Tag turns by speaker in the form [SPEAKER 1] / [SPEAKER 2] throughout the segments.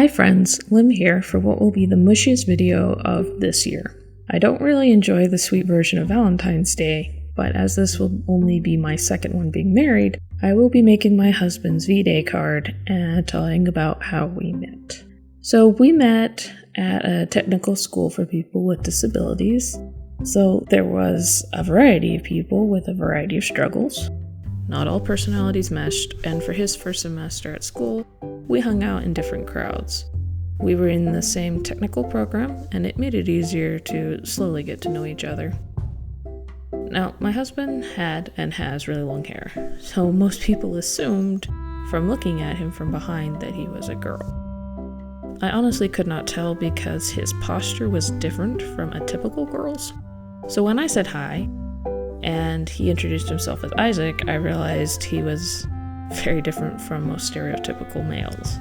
[SPEAKER 1] Hi friends, Lim here for what will be the mushiest video of this year. I don't really enjoy the sweet version of Valentine's Day, but as this will only be my second one being married, I will be making my husband's V-Day card and telling about how we met. So we met at a technical school for people with disabilities, so there was a variety of people with a variety of struggles. Not all personalities meshed, and for his first semester at school, we hung out in different crowds. We were in the same technical program, and it made it easier to slowly get to know each other. Now, my husband had and has really long hair, so most people assumed from looking at him from behind that he was a girl. I honestly could not tell because his posture was different from a typical girl's. So when I said hi, and he introduced himself as Isaac, I realized he was very different from most stereotypical males.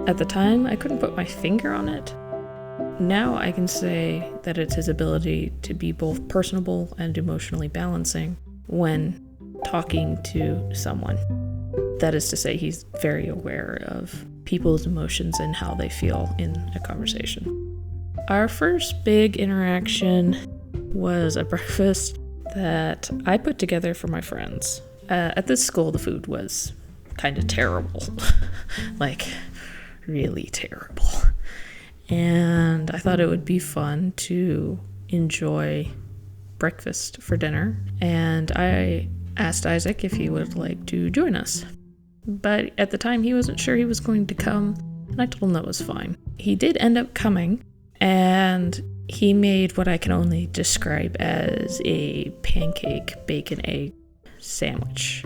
[SPEAKER 1] At the time, I couldn't put my finger on it. Now I can say that it's his ability to be both personable and emotionally balancing when talking to someone. That is to say, he's very aware of people's emotions and how they feel in a conversation. Our first big interaction was a breakfast that I put together for my friends. At this school, the food was kind of terrible. Like, really terrible. And I thought it would be fun to enjoy breakfast for dinner. And I asked Isaac if he would like to join us. But at the time, he wasn't sure he was going to come, and I told him that was fine. He did end up coming, and he made what I can only describe as a pancake bacon egg sandwich.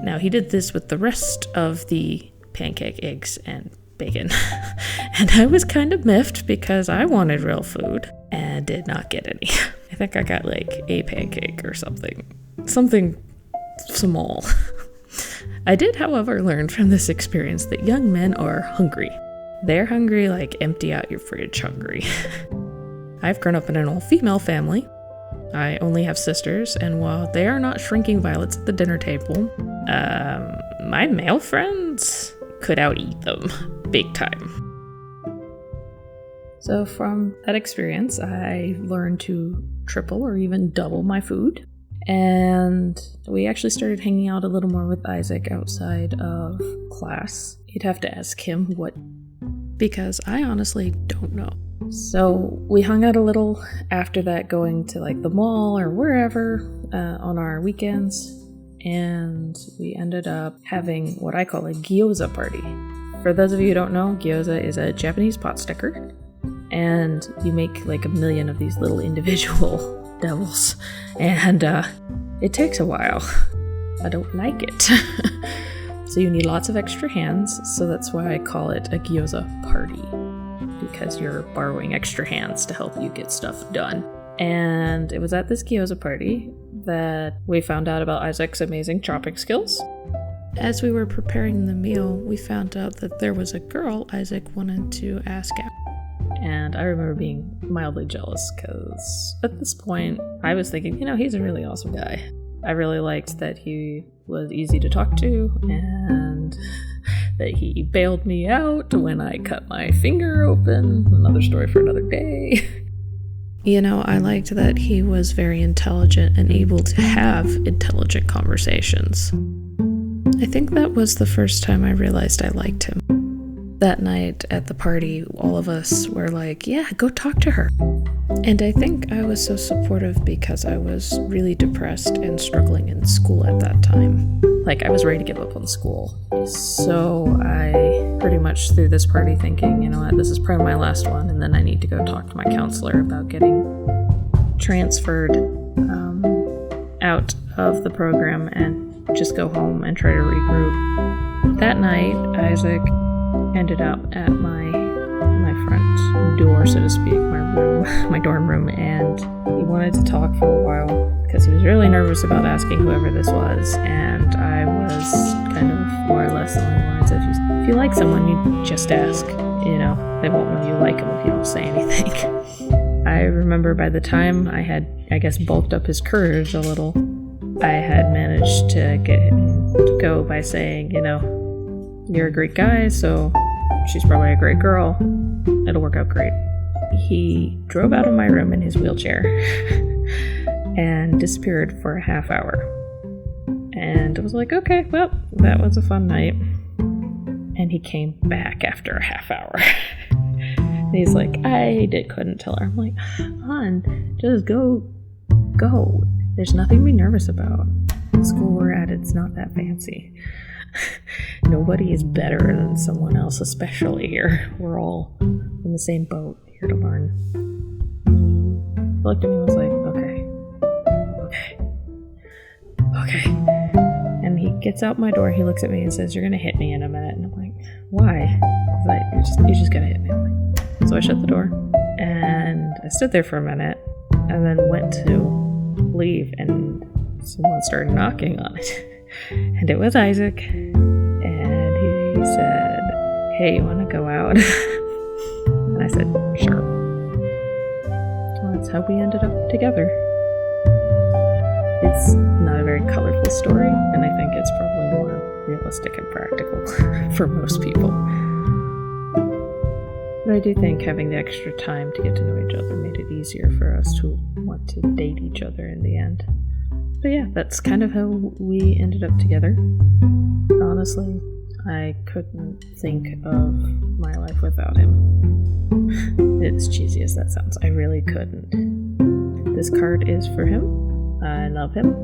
[SPEAKER 1] Now, he did this with the rest of the pancake eggs and bacon. And I was kind of miffed because I wanted real food and did not get any. I think I got like a pancake or something small. I did, however, learn from this experience that young men are hungry. They're hungry like empty out your fridge hungry. I've grown up in an all-female family. I only have sisters, and while they are not shrinking violets at the dinner table, my male friends could out-eat them big time. So from that experience, I learned to triple or even double my food, and we actually started hanging out a little more with Isaac outside of class. You'd have to ask him what, because I honestly don't know. So we hung out a little after that, going to like the mall or wherever on our weekends, and we ended up having what I call a gyoza party. For those of you who don't know, gyoza is a Japanese pot sticker, and you make like a million of these little individual devils, and it takes a while. I don't like it. So you need lots of extra hands, so that's why I call it a gyoza party, because you're borrowing extra hands to help you get stuff done. And it was at this gyoza party that we found out about Isaac's amazing chopping skills. As we were preparing the meal, we found out that there was a girl Isaac wanted to ask out. And I remember being mildly jealous because at this point I was thinking, he's a really awesome guy. I really liked that he was easy to talk to and that he bailed me out when I cut my finger open. Another story for another day. I liked that he was very intelligent and able to have intelligent conversations. I think that was the first time I realized I liked him. That night at the party, all of us were like, yeah, go talk to her. And I think I was so supportive because I was really depressed and struggling in school at that time. Like, I was ready to give up on school. So I pretty much threw this party thinking, what, this is probably my last one, and then I need to go talk to my counselor about getting transferred out of the program and just go home and try to regroup. That night, Isaac ended up at my front door, so to speak, my dorm room, and he wanted to talk for a while because he was really nervous about asking whoever this was, and I was kind of more or less along the lines of, if you like someone, you just ask. They won't know you like them if you don't say anything. I remember by the time I had, bulked up his courage a little, I had managed to get him to go by saying, you're a great guy, so she's probably a great girl. It'll work out great. He drove out of my room in his wheelchair and disappeared for a half hour. And I was like, okay, well, that was a fun night. And he came back after a half hour. And he's like, couldn't tell her. I'm like, hon, just go. There's nothing to be nervous about. The school we're at, it's not that fancy. Nobody is better than someone else, especially here. We're all in the same boat, here to learn. He looked at me and was like, okay. And he gets out my door, he looks at me and says, you're gonna hit me in a minute. And I'm like, why? He's like, you're just gonna hit me. I'm like, so I shut the door, and I stood there for a minute, and then went to leave, and someone started knocking on it. And it was Isaac, and he said, hey, you want to go out? And I said, sure. Well, that's how we ended up together. It's not a very colorful story, and I think it's probably more realistic and practical for most people. But I do think having the extra time to get to know each other made it easier for us to want to date each other in the end. But yeah, that's kind of how we ended up together. Honestly, I couldn't think of my life without him. As cheesy as that sounds, I really couldn't. This card is for him. I love him.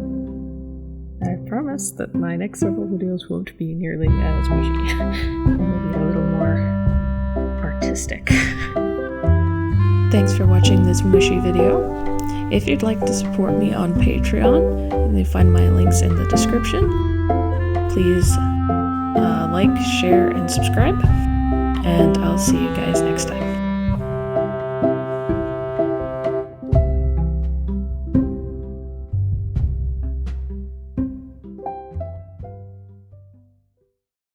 [SPEAKER 1] I promise that my next several videos won't be nearly as mushy. Maybe a little more artistic. Thanks for watching this mushy video. If you'd like to support me on Patreon, you find my links in the description. Please like, share, and subscribe. And I'll see you guys next time.